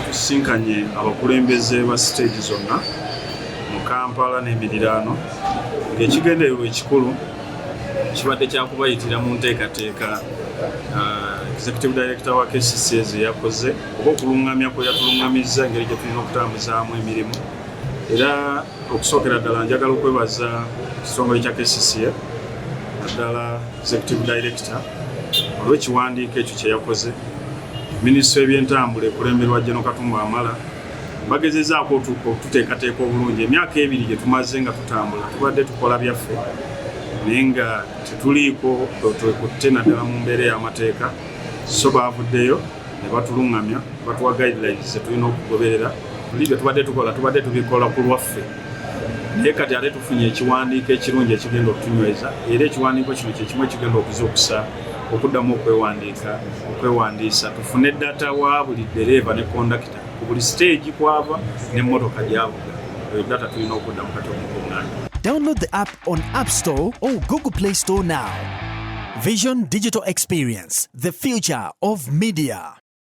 tusinkanye abakulembeze ba stage zonna mu Kampala n'emiriraano ng'ekigendererwa ekikulu kibadde kyakubayitira mu nteekateeka Executive Director wa KCCA ze yakoze oba okulungamya kwe yatulungamizza engeri gye tulina okutambuzaamu emirimu era okusookera ddala njagala okwebaza ekitongole kya KCCA naddala Executive Director olw'ekiwandiiko ekyo kye yakoze. Minisitule y'ebyentambula ekulemberwa General Katumba Amala bagezezaako okututeekateeka obulungi. Emyaka 2 gye tumaze nga tutambula tubadde tukola byaffe naye nga tetuliiko twekutte naddala mu mbeera y'amateeka, so baavuddeyo ne batulungamya batuwa guidelines ze tulina okugoberera. Bye tubadde tukola tubadde tubikola ku lwaffe, naye kati ate tufunye ekiwandiiko ekirungi ekigenda okutunyweza era ekiwandiiko kino kye kimu ekigenda okuzuukusa okuddamu okwewandiisa tufune data wa buli ddereeva ne kondakita ku buli stage kwava n'emmotoka gy'avuga. Eyo data tulina okuddamu kati okukuŋŋaanya. Download the app on App Store or Google Play Store now. Vision Digital Experience, the future of media.